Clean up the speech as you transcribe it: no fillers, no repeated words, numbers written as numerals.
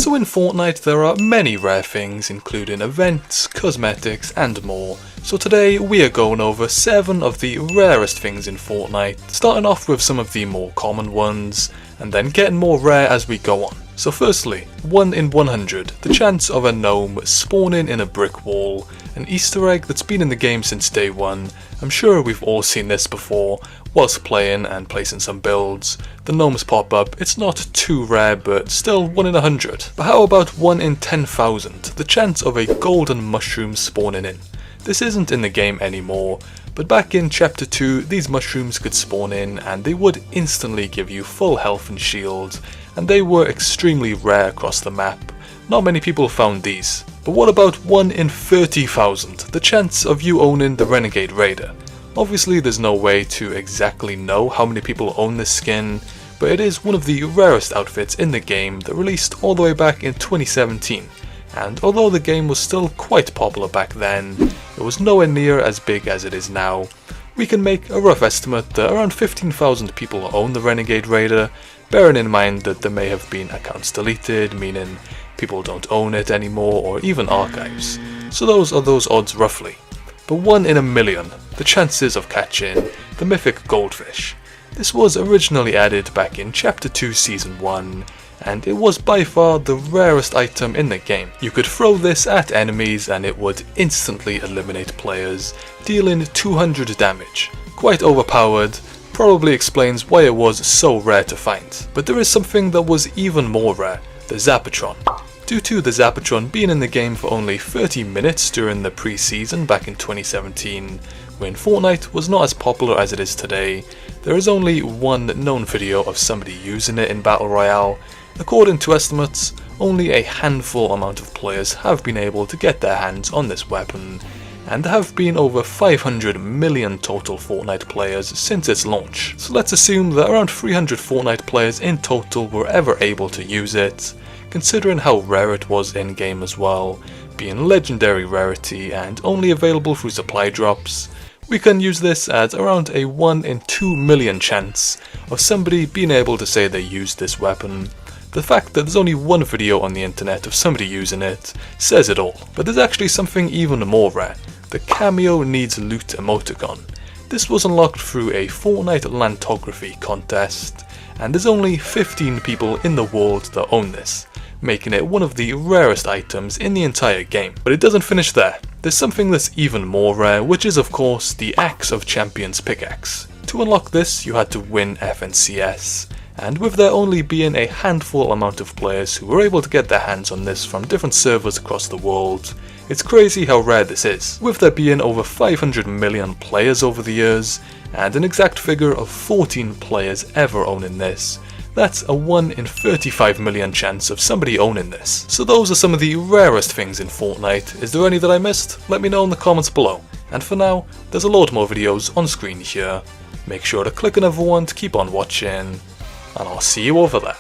So in Fortnite there are many rare things, including events, cosmetics and more. So today we are going over 7 of the rarest things in Fortnite, starting off with some of the more common ones, and then getting more rare as we go on. So firstly, 1 in 100, the chance of a gnome spawning in a brick wall, an Easter egg that's been in the game since day 1. I'm sure we've all seen this before, whilst playing and placing some builds. The gnomes pop up, it's not too rare but still 1 in 100. But how about 1 in 10,000, the chance of a golden mushroom spawning in. This isn't in the game anymore, but back in chapter 2 these mushrooms could spawn in and they would instantly give you full health and shield, and they were extremely rare across the map. Not many people found these. But what about 1 in 30,000, the chance of you owning the Renegade Raider? Obviously there's no way to exactly know how many people own this skin, but it is one of the rarest outfits in the game that released all the way back in 2017. And although the game was still quite popular back then, it was nowhere near as big as it is now. We can make a rough estimate that around 15,000 people own the Renegade Raider, bearing in mind that there may have been accounts deleted, meaning people don't own it anymore, or even archives. So those are those odds roughly. But 1 in a million, the chances of catching the Mythic Goldfish. This was originally added back in chapter 2 season 1, and it was by far the rarest item in the game. You could throw this at enemies and it would instantly eliminate players, dealing 200 damage. Quite overpowered, probably explains why it was so rare to find. But there is something that was even more rare, the Zapatron. Due to the Zapatron being in the game for only 30 minutes during the pre-season back in 2017, when Fortnite was not as popular as it is today, there is only one known video of somebody using it in Battle Royale. According to estimates, only a handful amount of players have been able to get their hands on this weapon, and there have been over 500 million total Fortnite players since its launch. So let's assume that around 300 Fortnite players in total were ever able to use it, considering how rare it was in game as well, being legendary rarity and only available through supply drops. We can use this as around a 1 in 2 million chance of somebody being able to say they used this weapon. The fact that there's only one video on the internet of somebody using it says it all. But there's actually something even more rare, the Cameo Needs Loot Emot Gun. This was unlocked through a Fortnite Lantography contest, and there's only 15 people in the world that own this, making it one of the rarest items in the entire game. But it doesn't finish there. There's something that's even more rare, which is of course the Axe of Champions pickaxe. To unlock this you had to win FNCS, and with there only being a handful amount of players who were able to get their hands on this from different servers across the world, it's crazy how rare this is. With there being over 500 million players over the years, and an exact figure of 14 players ever owning this, that's a 1 in 35 million chance of somebody owning this. So those are some of the rarest things in Fortnite. Is there any that I missed? Let me know in the comments below. And for now, there's a load more videos on screen here. Make sure to click another one to keep on watching, and I'll see you over there.